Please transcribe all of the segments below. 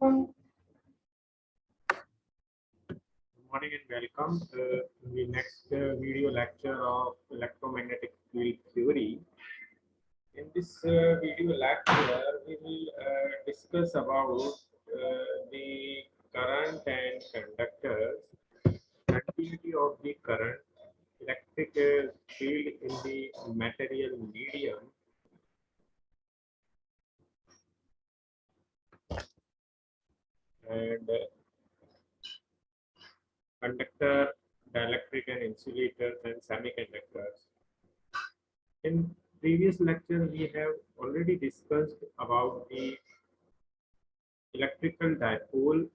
Morning and welcome to the next video lecture of electromagnetic field theory. In this video lecture, we will discuss about the current and conductors, continuity of the current, electric field in the material medium, and conductor, dielectric and insulators and semiconductors. In previous lecture, we have already discussed about the electrical dipole,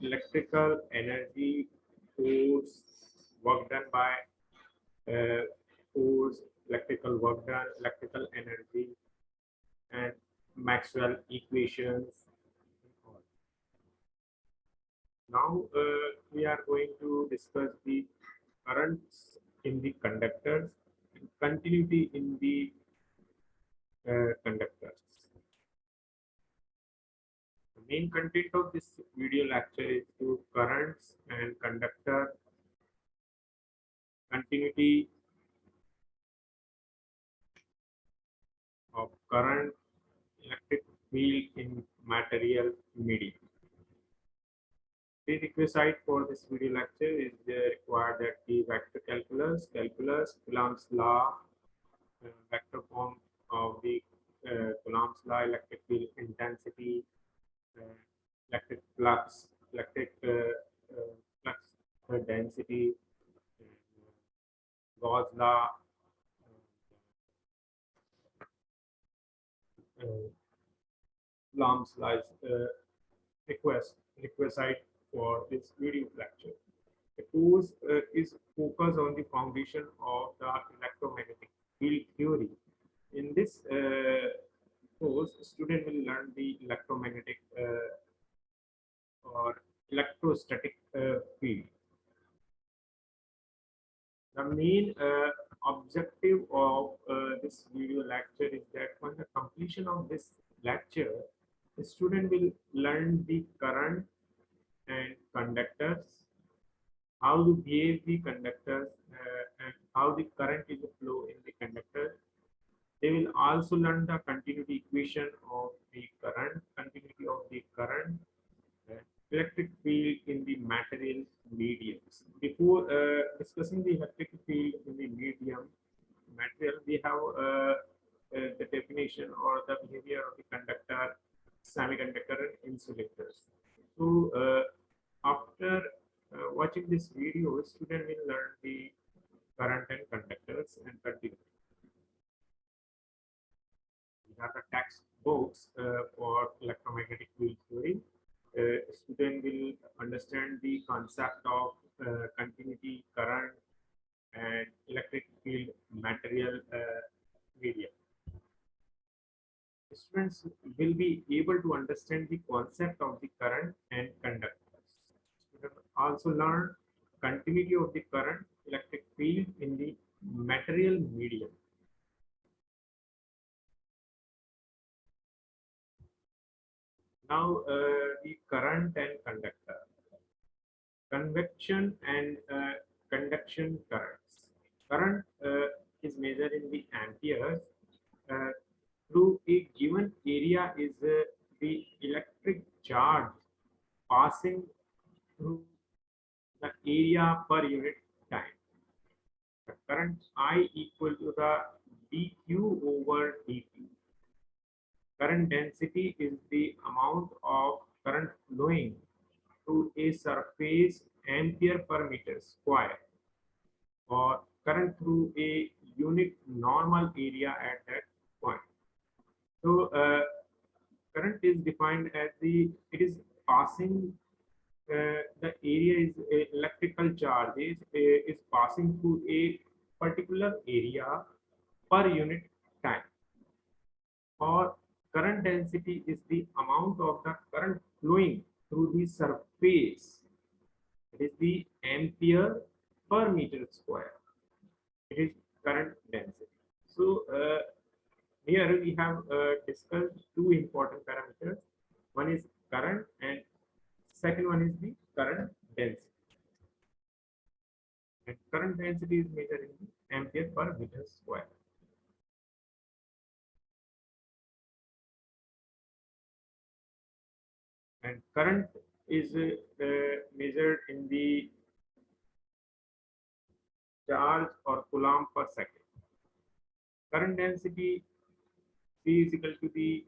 electrical energy, force, work done by force, electrical work done, electrical energy, and Maxwell equations. Now we are going to discuss the currents in the conductors and continuity in the conductors. The main content of this video lecture is to currents and conductor continuity of current, electric field in material medium. Prerequisite for this video lecture is required that the vector calculus, Coulomb's law, vector form of the Coulomb's law, electric field intensity, electric flux, electric flux density, Gauss law, Coulomb's law requisite for this video lecture. The course is focused on the foundation of the electromagnetic field theory. In this course, student will learn the electromagnetic or electrostatic field. The main objective of this video lecture is that on the completion of this lecture, the student will learn the current and conductors, how to behave the conductors, and how the current is flow in the conductor. They will also learn the continuity equation of the current, continuity of the current, electric field in the material mediums. Before discussing the electric field in the medium material, we have the definition or the behavior of the conductor, semiconductor, and insulators. So after watching this video, student will learn the current and conductors and continuity. We have the textbooks for electromagnetic field theory. Student will understand the concept of continuity, current, and electric field material medium. Students will be able to understand the concept of the current and conductors. Students also learn continuity of the current, electric field in the material medium. Now the current and conductor, convection and conduction currents. Current is measured in the amperes. Through a given area is the electric charge passing through the area per unit time. The current I equal to the dq over dt. Current density is the amount of current flowing through a surface ampere per meter square, or current through a unit normal area at that point. So current is defined as it is passing, the area is electrical charge is passing through a particular area per unit time, or current density is the amount of the current flowing through the surface. It is the ampere per meter square. It is current density. So here we have discussed two important parameters. One is current and second one is the current density. And current density is measured in the ampere per meter square. And current is measured in the charge or coulomb per second. Current density C is equal to the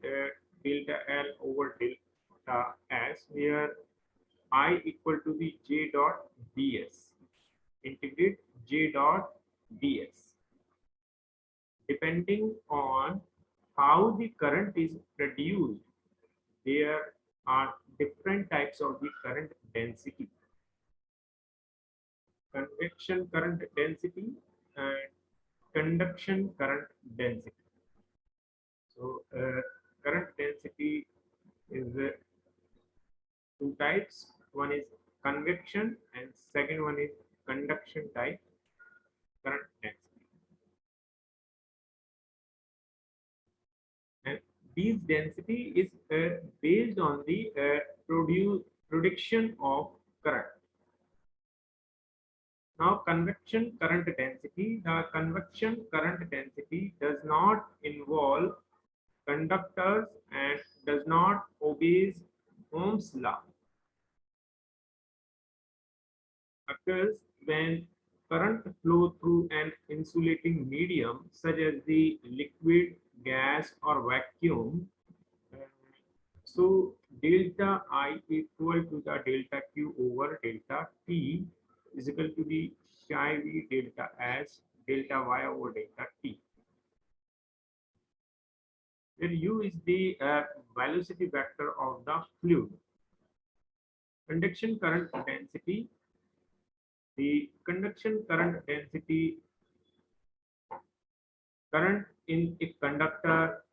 delta L over delta S, where I equal to the J dot ds. Integrate J dot ds. Depending on how the current is produced, there are different types of the current density. Convection current density and conduction current density. So current density is two types. One is convection and second one is conduction type current density. And this density is based on the production of current. Now, convection current density. The convection current density does not involve conductors and does not obey Ohm's law. Occurs when current flow through an insulating medium such as the liquid, gas, or vacuum. So delta I equal to the delta Q over delta T is equal to the psi V delta S delta Y over delta T. Where U is the velocity vector of the fluid. Conduction current density. The conduction current density, current in a conductor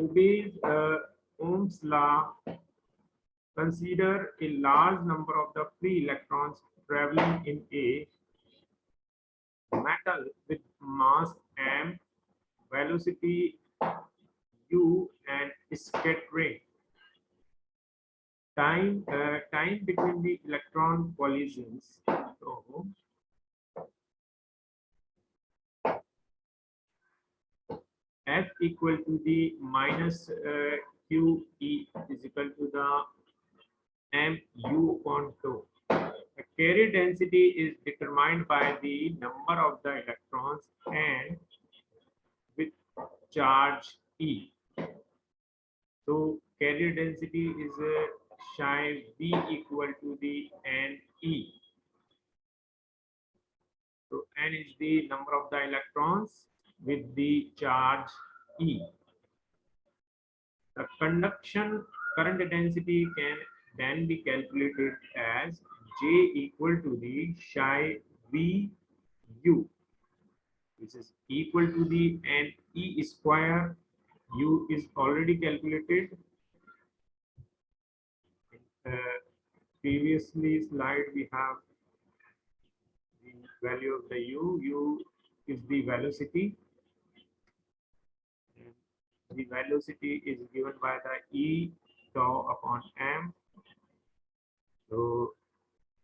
obeys Ohm's law. Consider a large number of the free electrons traveling in a metal with mass m, velocity u, and scattering. Time between the electron collisions. So, F equal to the minus Q E is equal to the mu upon 2. The carrier density is determined by the number of the electrons and with charge E. So carrier density is psi V equal to the Ne. So N is the number of the electrons with the charge E. The conduction current density can then be calculated as J equal to the psi V U, which is equal to the Ne square. U is already calculated. Previously slide we have the value of the U. U is the velocity. The velocity is given by the E tau upon m. So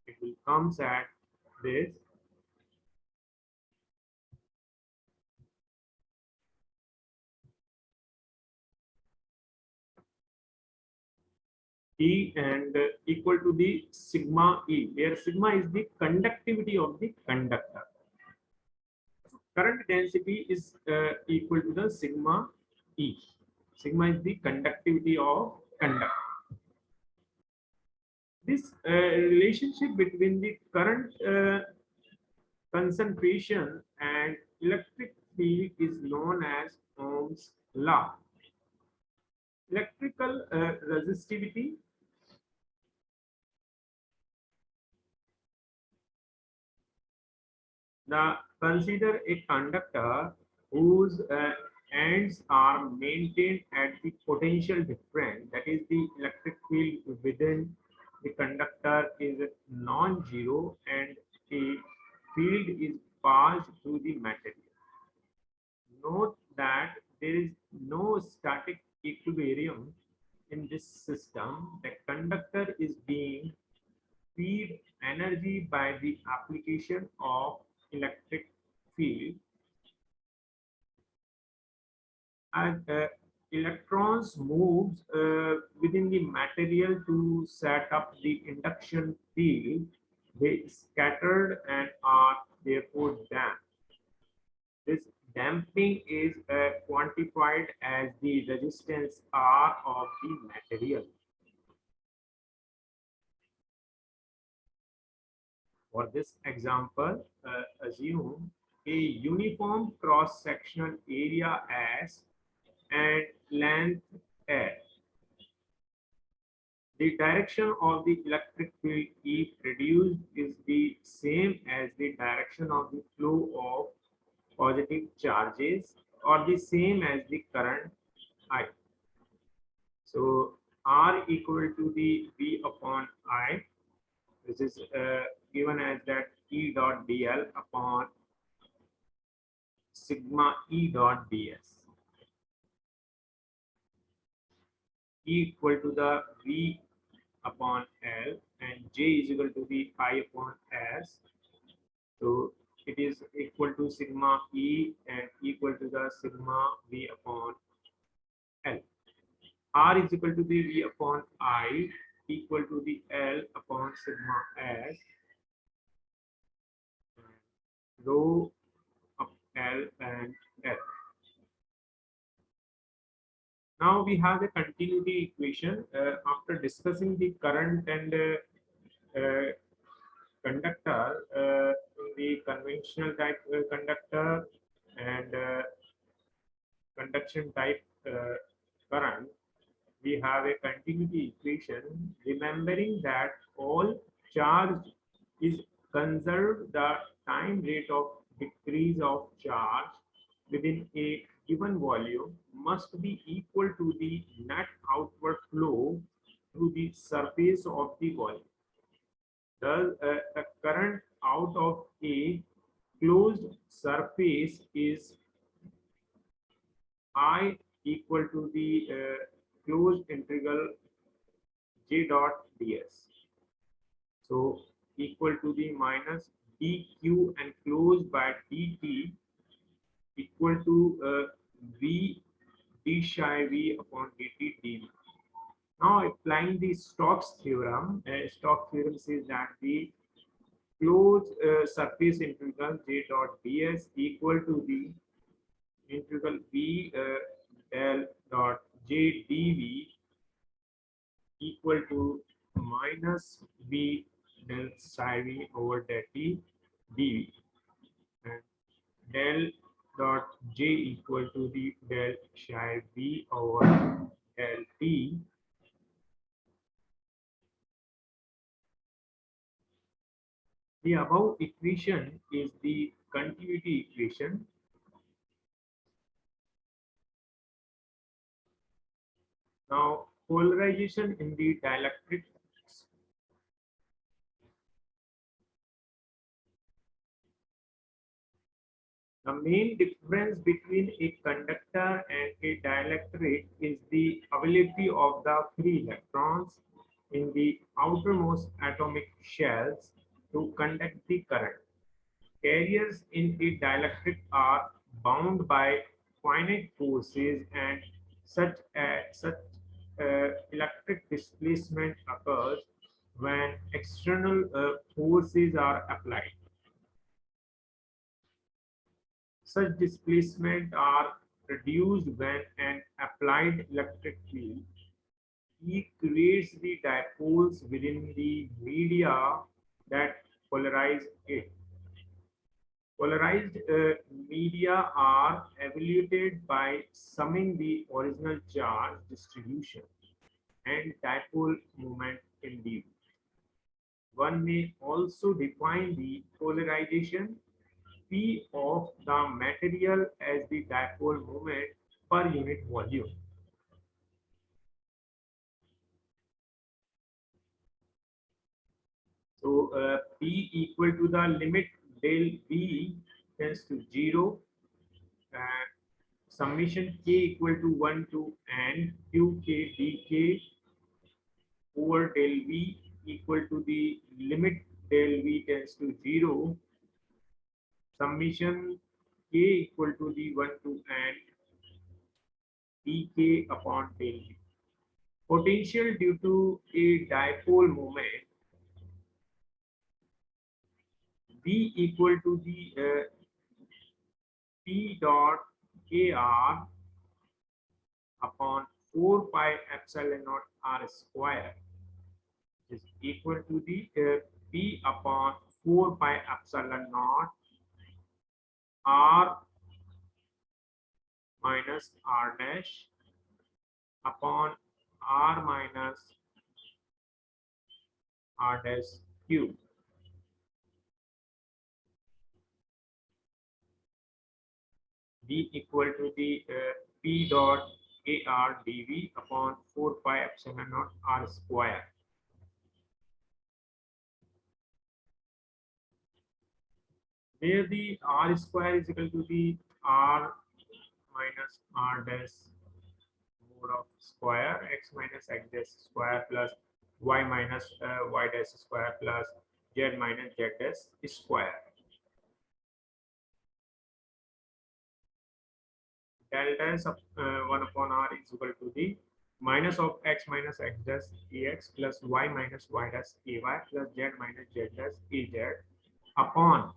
it will comes at this. E and equal to the sigma E, where sigma is the conductivity of the conductor. Current density is equal to the sigma E. Sigma is the conductivity of conductor. This relationship between the current concentration and electric field is known as Ohm's law. Electrical resistivity. Consider a conductor whose ends are maintained at the potential difference, that is the electric field within the conductor is non-zero and a field is passed through the material. Note that there is no static equilibrium in this system. The conductor is being fed energy by the application of electric field, and electrons moves within the material to set up the induction field. They scattered and are therefore damped. This damping is quantified as the resistance R of the material. For this example, assume a uniform cross-sectional area S and length L. The direction of the electric field E produced is the same as the direction of the flow of positive charges, or the same as the current I. So R equal to the V upon I, which is given as that E dot dl upon sigma E dot ds. E equal to the V upon L, and J is equal to the I upon S. So it is equal to sigma E and equal to the sigma V upon L. R is equal to the V upon I equal to the L upon sigma S, rho of L and L. Now we have the continuity equation. After discussing the current and conductor, the conventional type conductor and conduction type current, we have a continuity equation, remembering that all charge is conserved. The time rate of decrease of charge within a given volume must be equal to the net outward flow through the surface of the volume. Thus, the current out of a closed surface is I equal to the closed integral J dot ds. So equal to the minus dq enclosed by dt equal to v d psi v upon dt dv. Now applying the Stokes theorem, Stokes theorem says that the closed surface integral J dot ds equal to the integral v del dot j dv equal to minus v del psi v over del t dv, and del dot j equal to the del psi v over del t. The above equation is the continuity equation. Now, polarization in the dielectrics. The main difference between a conductor and a dielectric is the availability of the free electrons in the outermost atomic shells to conduct the current. Carriers in a dielectric are bound by finite forces, and such electric displacement occurs when external forces are applied. Such displacement are reduced when an applied electric field E creates the dipoles within the media that polarize it. Polarized media are evaluated by summing the original charge distribution and dipole moment induced. One may also define the polarization P of the material as the dipole moment per unit volume. So P equal to the limit del V tends to 0 and summation k equal to 1 to n qk dk over del v equal to the limit del v tends to 0 summation k equal to the 1 to n dk upon del v. Potential due to a dipole moment v equal to the p dot kr upon 4 pi epsilon naught r square is equal to the p upon 4 pi epsilon naught r minus r dash upon r minus r dash cube. D equal to the p dot ar dv upon 4 pi epsilon naught r square. Where the r square is equal to the r minus r dash mode of square x minus x dash square plus y minus y dash square plus z minus z dash square. Delta is 1 upon r is equal to the minus of x minus x dash ax plus y minus y dash ay plus z minus z dash az upon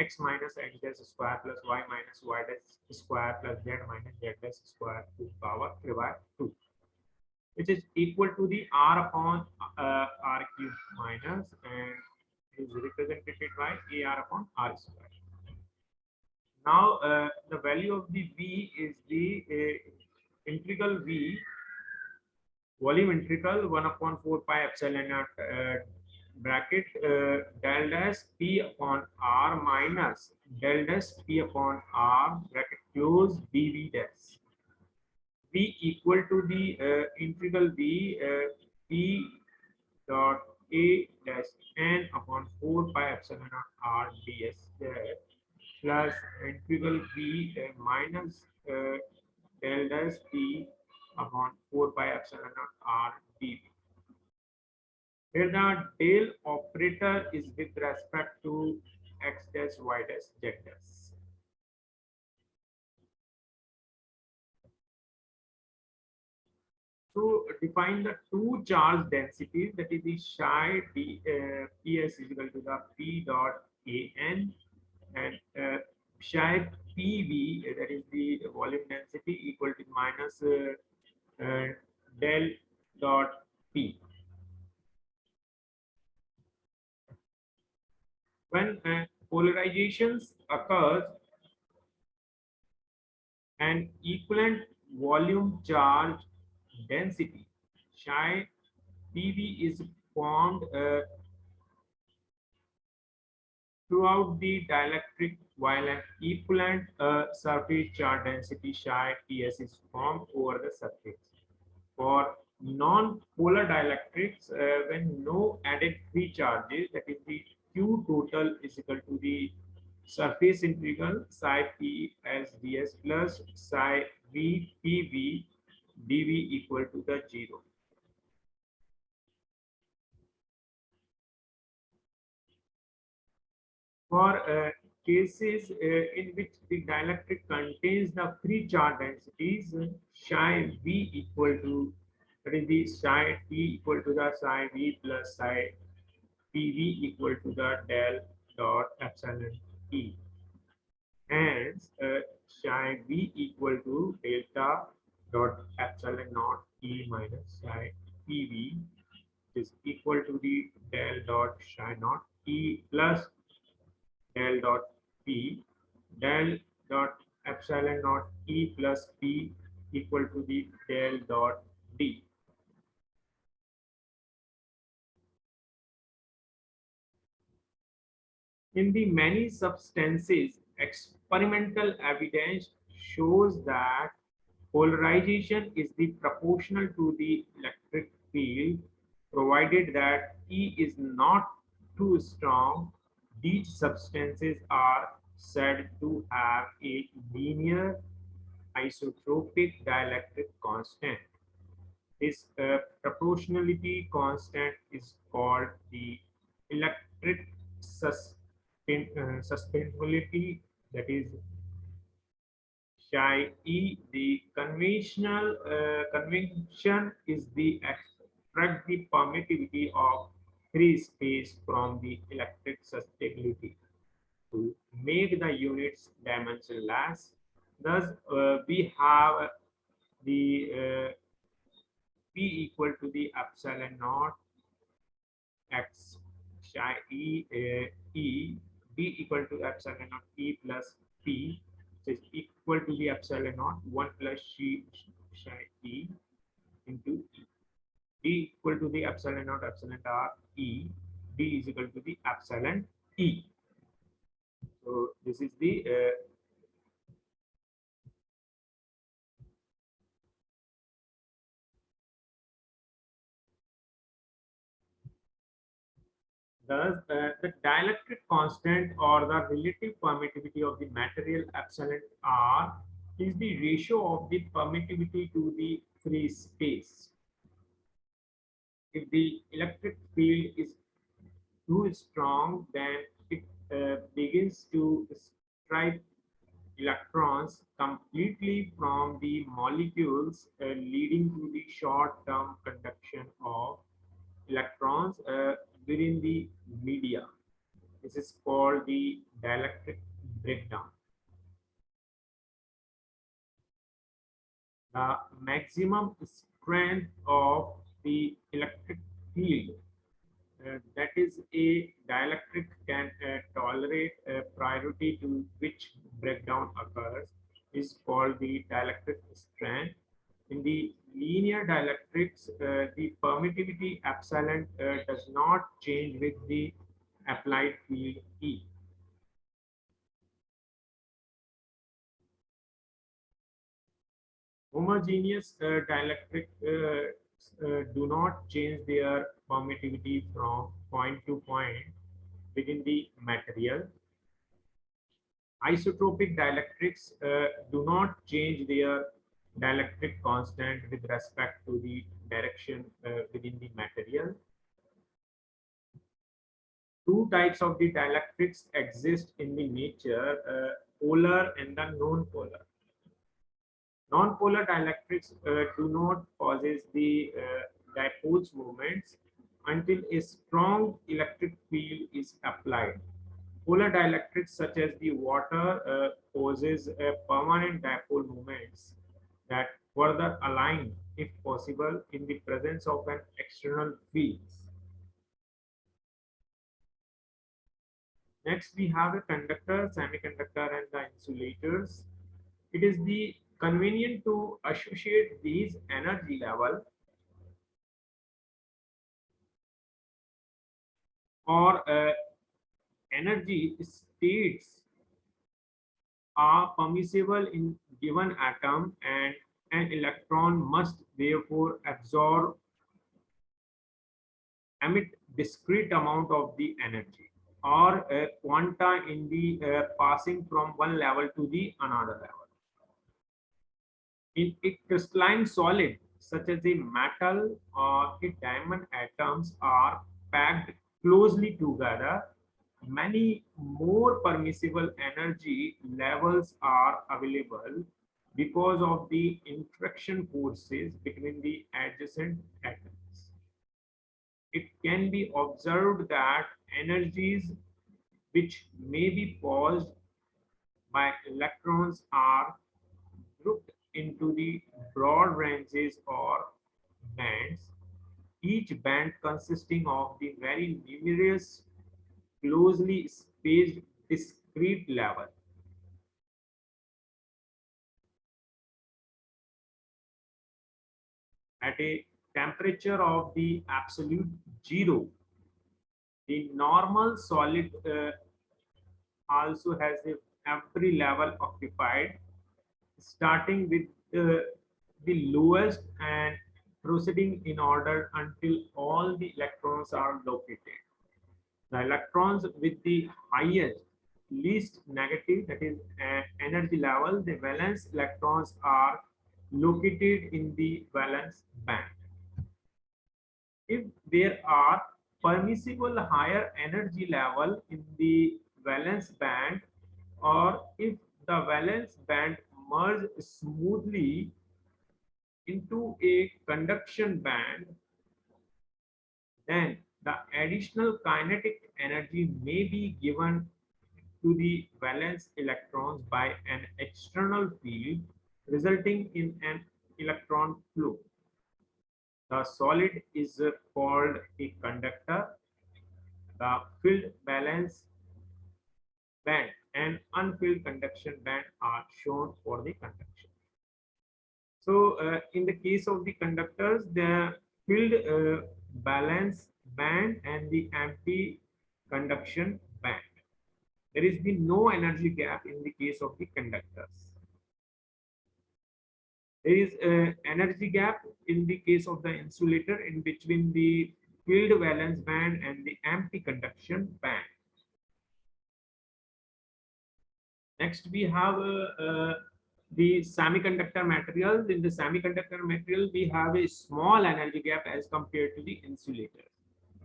x minus x dash square plus y minus y dash square plus z minus z dash square to the power 3 by 2, which is equal to the r upon r cube minus and is represented by ar upon r square. Now the value of the v is the integral v volume integral 1 upon 4 pi epsilon naught bracket del dash p upon r minus del dash p upon r bracket close dv dash v equal to the integral v p dot a dash n upon 4 pi epsilon naught r ds plus integral v minus del dash p upon 4 pi epsilon naught r dv. Here the del operator is with respect to x dash y dash z dash. So define the two charge densities, that is the psi d ps is equal to the p dot an and psi pv, that is the volume density, equal to minus del dot p. When polarizations occurs, an equivalent volume charge density psi pv is formed throughout the dielectric, while an equivalent surface charge density psi ts is formed over the surface. For non-polar dielectrics, when no added free charges, that is the q total is equal to the surface integral psi p as ds plus psi v pv dv equal to the 0. For cases in which the dielectric contains the free charge densities, psi v equal to, that is the psi t equal to the psi v plus psi pv equal to the del dot epsilon e. Hence, psi v equal to delta dot epsilon naught e minus psi pv is equal to the del dot psi naught e plus del dot p del dot epsilon naught e plus p equal to the del dot d. In the many substances, experimental evidence shows that polarization is the proportional to the electric field, provided that E is not too strong. These substances are said to have a linear isotropic dielectric constant. This proportionality constant is called the electric sustainability, that is Chi E. The convention is the extract the permittivity of free space from the electric susceptibility to make the units dimensionless. Thus, we have the P equal to the epsilon naught x psi e b equal to epsilon naught e plus p, which is equal to the epsilon naught 1 plus c psi e into e. D equal to the epsilon naught epsilon r e. D is equal to the epsilon e. So this is the thus the dielectric constant or the relative permittivity of the material epsilon r is the ratio of the permittivity to the free space. If the electric field is too strong, then it begins to strip electrons completely from the molecules, leading to the short-term conduction of electrons within the media. This is called the dielectric breakdown. The maximum strength of the electric field, that is a dielectric can tolerate priority to which breakdown occurs, is called the dielectric strength. In the linear dielectrics, the permittivity epsilon does not change with the applied field E. Homogeneous dielectric do not change their permittivity from point to point within the material. Isotropic dielectrics do not change their dielectric constant with respect to the direction within the material. Two types of the dielectrics exist in the nature, polar and the non-polar. Non-polar dielectrics do not possess the dipole's moments until a strong electric field is applied. Polar dielectrics such as the water possess permanent dipole moments that further align, if possible, in the presence of an external field. Next, we have a conductor, semiconductor, and the insulators. It is the convenient to associate these energy level or energy states are permissible in given atom, and an electron must therefore absorb emit discrete amount of the energy or quanta in the passing from one level to the another level. In a crystalline solid such as a metal or a diamond, atoms are packed closely together. Many more permissible energy levels are available because of the interaction forces between the adjacent atoms. It can be observed that energies which may be caused by electrons are grouped into the broad ranges or bands, each band consisting of the very numerous closely spaced discrete level. At a temperature of the absolute zero, the normal solid also has every level occupied, starting with the lowest and proceeding in order until all the electrons are located. The electrons with the highest least negative, that is energy level, the valence electrons are located in the valence band. If there are permissible higher energy level in the valence band, or if the valence band merge smoothly into a conduction band, then the additional kinetic energy may be given to the valence electrons by an external field, resulting in an electron flow. The solid is called a conductor. The filled valence band and unfilled conduction band are shown for the conduction. So, in the case of the conductors, the filled valence band and the empty conduction band. There is the no energy gap in the case of the conductors. There is an energy gap in the case of the insulator in between the filled valence band and the empty conduction band. Next, we have the semiconductor materials. In the semiconductor material, we have a small energy gap as compared to the insulator.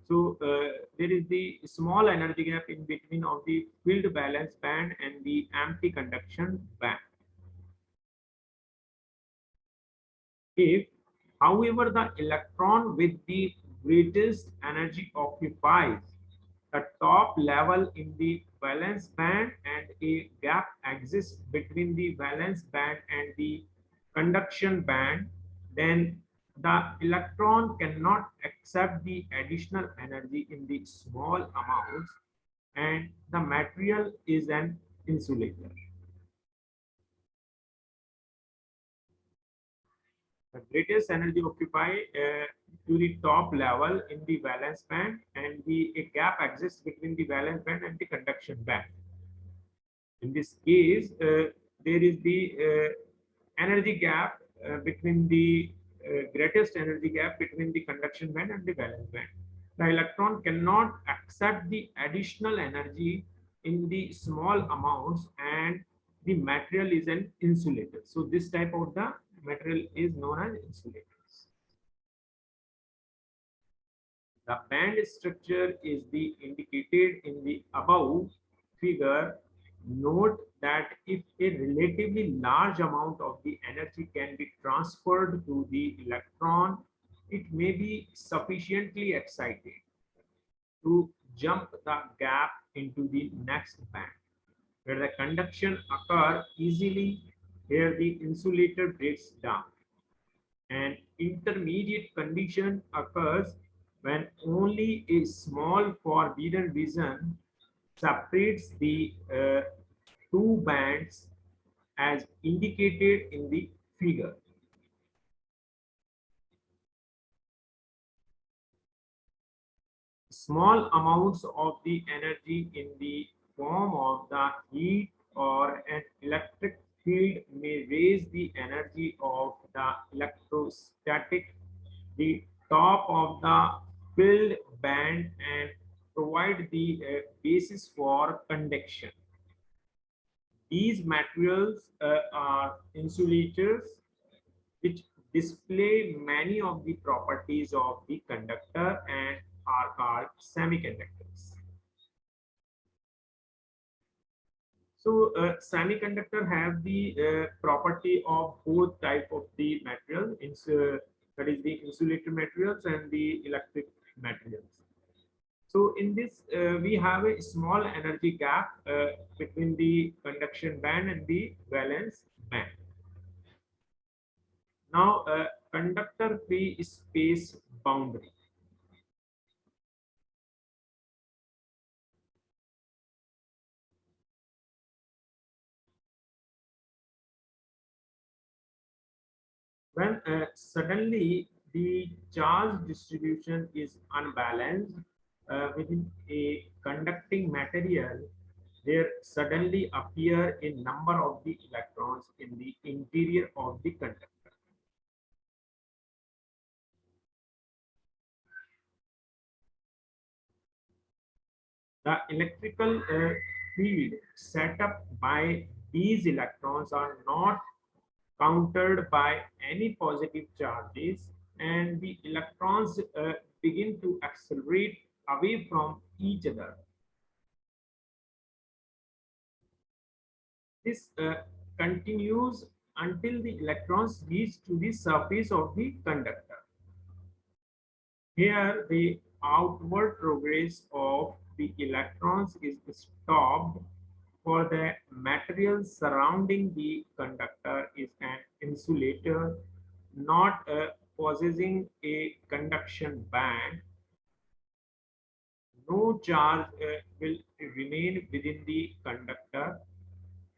So there is the small energy gap in between of the filled valence band and the empty conduction band. If, however, the electron with the greatest energy occupies the top level in the valence band and a gap exists between the valence band and the conduction band, then the electron cannot accept the additional energy in the small amounts, and the material is an insulator. The greatest energy occupied to the top level in the valence band, and a gap exists between the valence band and the conduction band. In this case, there is the energy gap between the greatest energy gap between the conduction band and the valence band. The electron cannot accept the additional energy in the small amounts, and the material is an insulator. So this type of the material is known as insulators. The band structure is the indicated in the above figure. Note that if a relatively large amount of the energy can be transferred to the electron, it may be sufficiently excited to jump the gap into the next band, where the conduction occurs easily. Here the insulator breaks down. An intermediate condition occurs when only a small forbidden region separates the two bands as indicated in the figure. Small amounts of the energy in the form of the heat or an electric field may raise the energy of the electrostatic, the top of the filled band, and provide the basis for conduction. These materials are insulators, which display many of the properties of the conductor and are called semiconductors. So semiconductor have the property of both type of the material, that is the insulator materials and the electric materials. So in this, we have a small energy gap between the conduction band and the valence band. Now, conductor free space boundary. When suddenly the charge distribution is unbalanced within a conducting material, there suddenly appear a number of the electrons in the interior of the conductor. The electrical field set up by these electrons are not countered by any positive charges, and the electrons begin to accelerate away from each other. This continues until the electrons reach to the surface of the conductor. Here, the outward progress of the electrons is stopped, for the material surrounding the conductor is an insulator, not possessing a conduction band. No charge will remain within the conductor.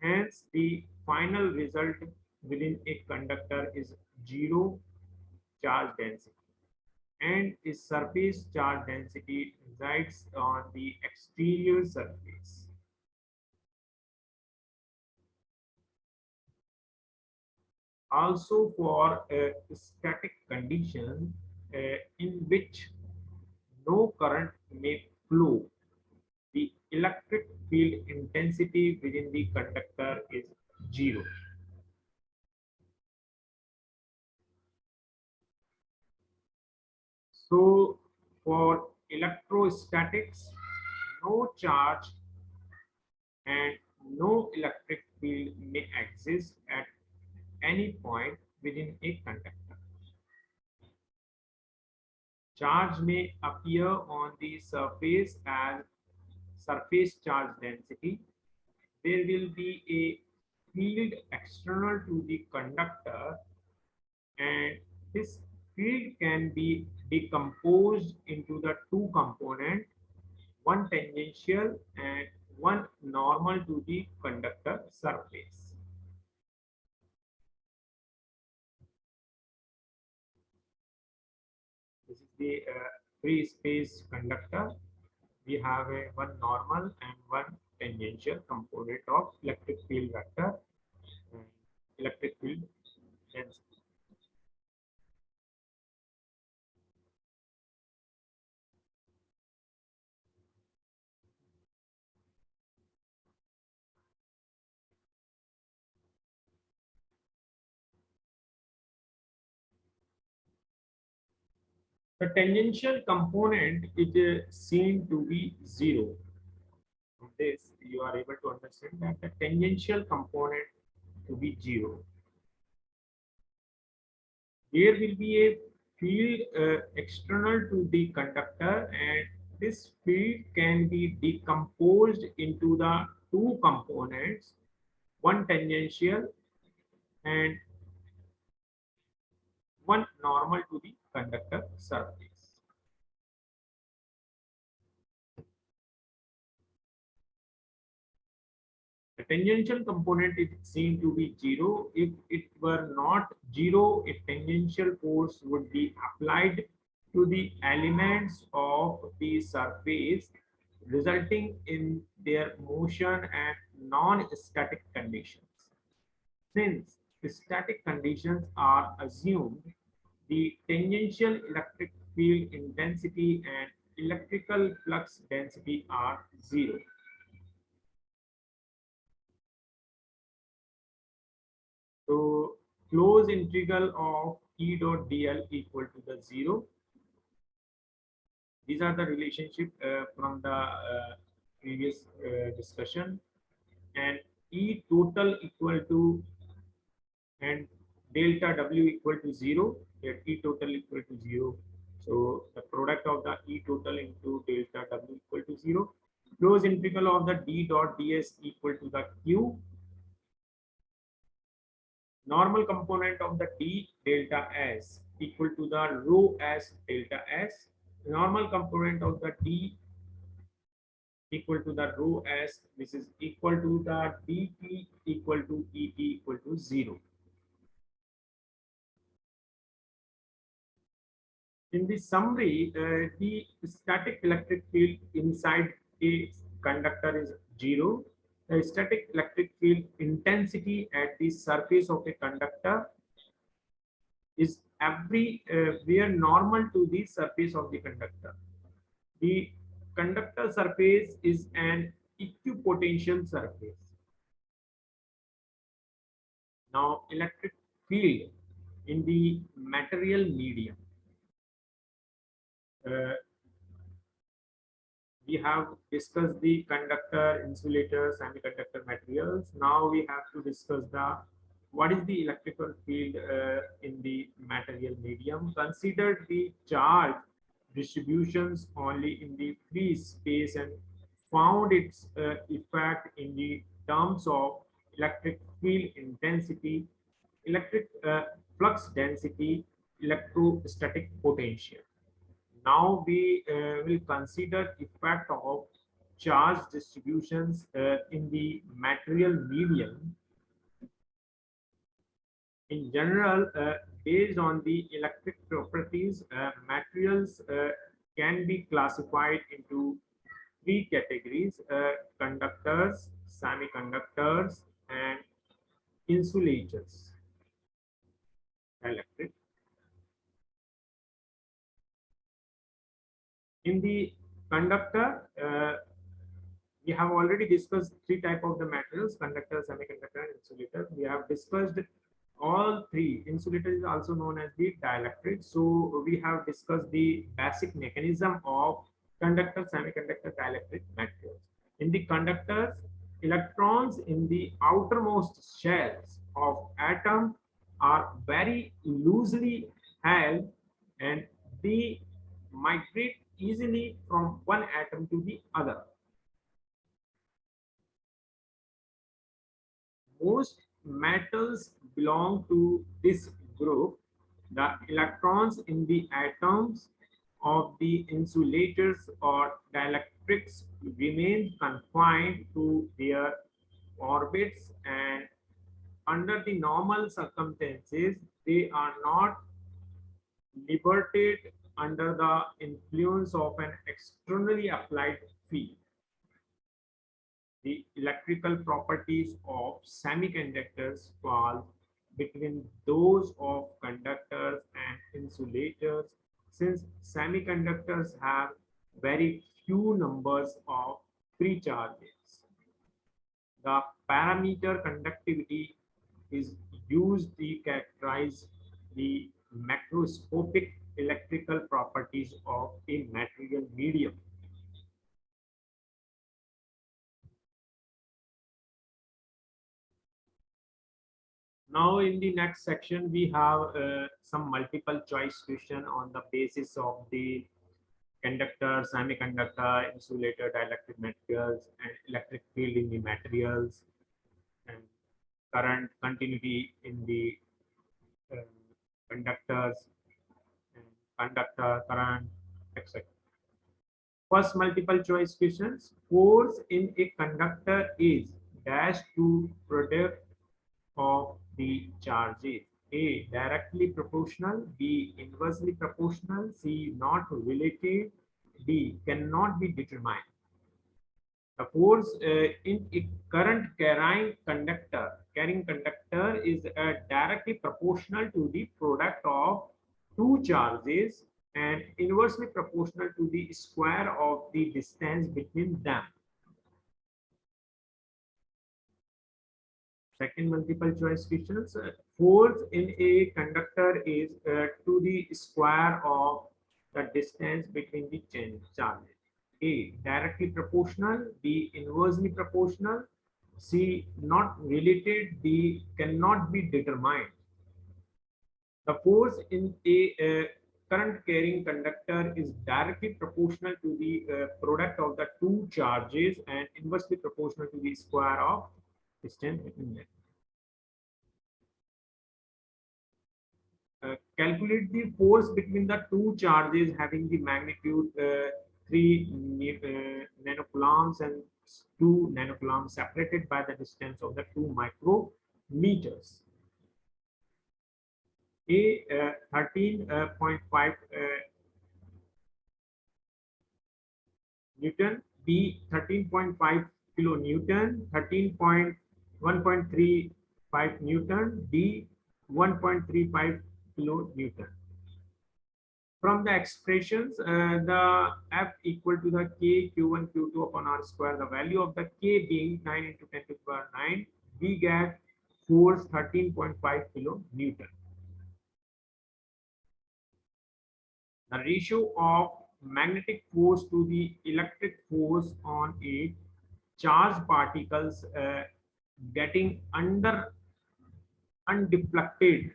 Hence, the final result within a conductor is zero charge density, and its surface charge density resides on the exterior surface. Also, for a static condition in which no current may flow, the electric field intensity within the conductor is zero. So, for electrostatics, no charge and no electric field may exist at any point within a conductor. Charge may appear on the surface as surface charge density. There will be a field external to the conductor, and this field can be decomposed into the two components, one tangential and one normal to the conductor surface. This is the free space conductor. We have a one normal and one tangential component of electric field vector and electric field density. The tangential component is seen to be zero. From this, you are able to understand that the tangential component to be zero. There will be a field external to the conductor, and this field can be decomposed into the two components, one tangential and one normal to the conductor surface. The tangential component is seen to be zero. If it were not zero, a tangential force would be applied to the elements of the surface, resulting in their motion and non-static conditions. Since static conditions are assumed, the tangential electric field intensity and electrical flux density are zero. So close integral of E dot dl equal to the zero. These are the relationship from the previous discussion, and E total equal to and delta W equal to zero. Let E total equal to zero. So the product of the E total into delta W equal to zero. Close integral of the D dot ds equal to the Q. Normal component of the D delta S equal to the rho S delta S. Normal component of the D equal to the rho S. This is equal to the dt equal to Et equal to 0. In the summary, the static electric field inside a conductor is 0. The static electric field intensity at the surface of a conductor is everywhere normal to the surface of the conductor. The conductor surface is an equipotential surface. Now, electric field in the material medium. Uh, we have discussed the conductor, insulator, semiconductor materials. Now we have to discuss the what is the electrical field in the material medium. Consider the charge distributions only in the free space and found its effect in the terms of electric field intensity, electric flux density, electrostatic potential. Now we will consider effect of charge distributions in the material medium. In general, based on the electric properties, materials can be classified into three categories: conductors, semiconductors, and insulators. Electric. In the conductor, we have already discussed three type of the materials: conductor, semiconductor, and insulator. We have discussed all three. Insulator is also known as the dielectric. So we have discussed the basic mechanism of conductor, semiconductor, dielectric materials. In the conductors, electrons in the outermost shells of atom are very loosely held and they migrate easily from one atom to the other. Most metals belong to this group. The electrons in the atoms of the insulators or dielectrics remain confined to their orbits, and under the normal circumstances, they are not liberated under the influence of an externally applied field. The electrical properties of semiconductors fall between those of conductors and insulators, since semiconductors have very few numbers of free charges. The parameter conductivity is used to characterize the macroscopic electrical properties of a material medium. Now, in the next section, we have some multiple choice question on the basis of the conductor, semiconductor, insulator, dielectric materials, and electric field in the materials, and current continuity in the uh, conductors, and conductor, current, etc. First multiple choice questions. Force in a conductor is dash to product of the charges: A directly proportional, B inversely proportional, C not related, D cannot be determined. The force in a current carrying conductor is directly proportional to the product of two charges and inversely proportional to the square of the distance between them. Second multiple choice questions. Force in a conductor is to the square of the distance between the charges. A directly proportional, B inversely proportional, C not related, D cannot be determined. The force in a current carrying conductor is directly proportional to the product of the two charges and inversely proportional to the square of distance between them. Calculate the force between the two charges having the magnitude 3 nanocoulombs and 2 nanocoulombs separated by the distance of the 2 micrometers. A 13.5 Newton, B 13.5 kilonewton, 1.35 Newton, D 1.35 kilonewton. From the expressions, the F equal to the K Q1 Q2 upon R square, the value of the K being 9 into 10 to the power 9, we get force 13.5 kilo Newton. The ratio of magnetic force to the electric force on a charged particles getting undeflected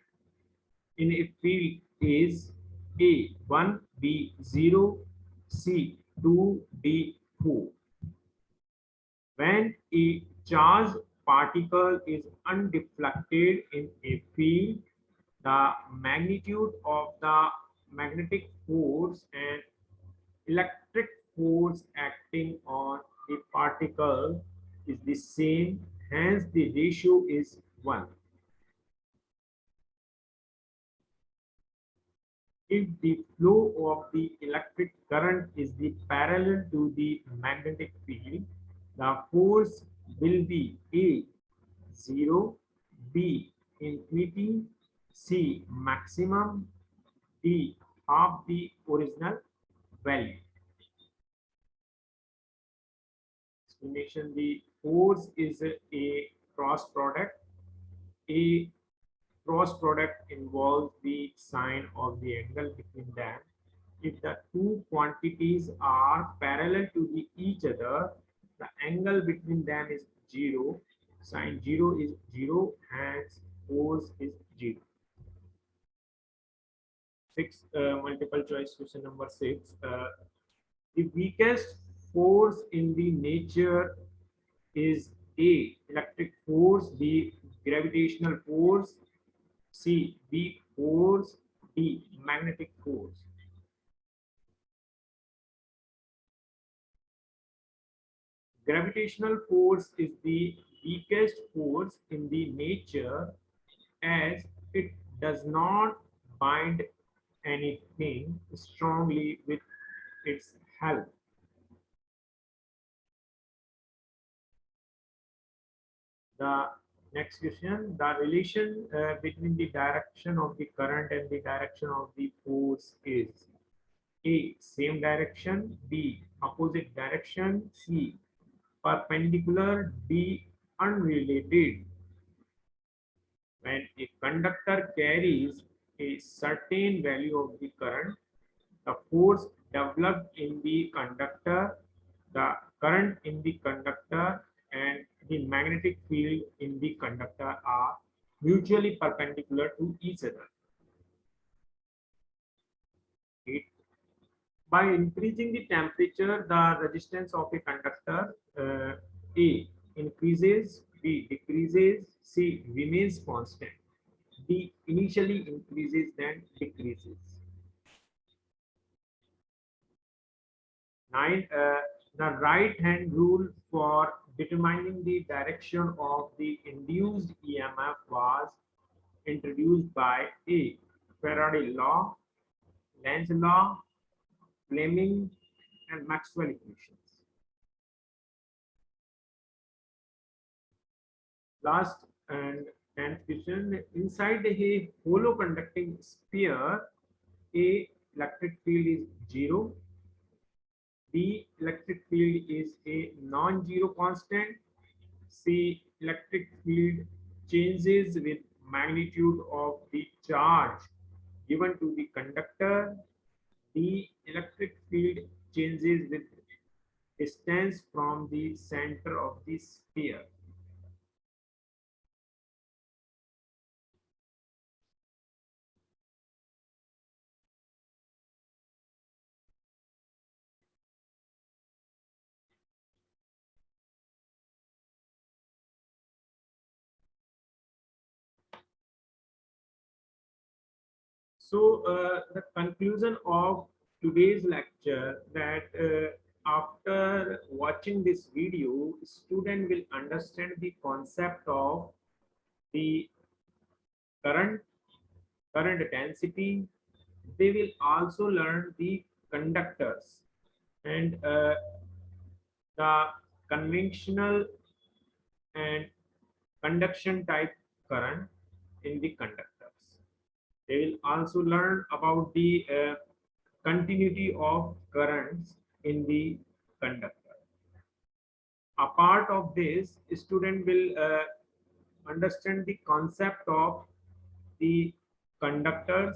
in a field is A 1, B 0, C 2, D 4. When a charged particle is undeflected in a field, the magnitude of the magnetic force and electric force acting on the particle is the same, hence the ratio is 1. If the flow of the electric current is the parallel to the magnetic field, the force will be A 0, B infinity, C maximum, D half the original value. Explanation: the force is a cross product. A cross product involves the sign of the angle between them. If the two quantities are parallel to each other, the angle between them is 0. Sine 0 is 0, hence force is 0. Multiple choice question number 6. The weakest force in the nature is A, electric force, B, gravitational force, C, weak force, D, magnetic force. Gravitational force is the weakest force in the nature as it does not bind anything strongly with its help. The next question, the relation between the direction of the current and the direction of the force is A, same direction, B, opposite direction, C, perpendicular, D, unrelated. When a conductor carries a certain value of the current, the force developed in the conductor, the current in the conductor, and the magnetic field in the conductor are mutually perpendicular to each other. By increasing the temperature, the resistance of a conductor A increases, B decreases, C remains constant, D initially increases then decreases. 9. The right hand rule for determining the direction of the induced EMF was introduced by A. Faraday law, Lenz law, Fleming, and Maxwell equations. Last and 10th question. Inside a hollow conducting sphere, A electric field is 0. B electric field is a non-zero constant. C electric field changes with magnitude of the charge given to the conductor. D electric field changes with distance from the center of the sphere. So the conclusion of today's lecture that after watching this video, student will understand the concept of the current, current density. They will also learn the conductors and the conventional and conduction type current in the conductors. They will also learn about the continuity of currents in the conductor. A part of this, student will understand the concept of the conductors,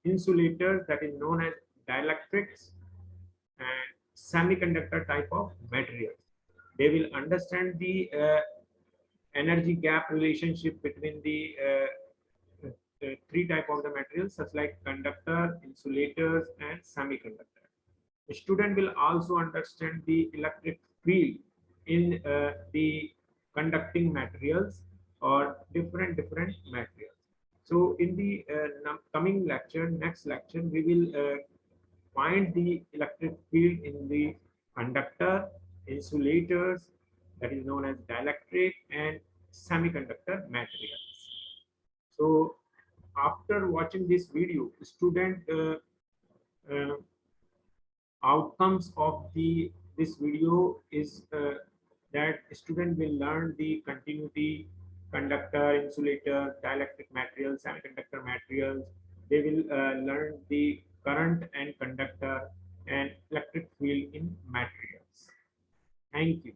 insulators, that is known as dielectrics, and semiconductor type of materials. They will understand the energy gap relationship between the three type of the materials, such like conductor, insulators, and semiconductor. The student will also understand the electric field in the conducting materials or different materials. So in the coming lecture, next lecture, we will find the electric field in the conductor, insulators, that is known as dielectric, and semiconductor materials. So after watching this video, student uh, outcomes of the this video is that student will learn the continuity, conductor, insulator, dielectric materials, semiconductor materials. They will learn the current and conductor and electric field in materials. Thank you.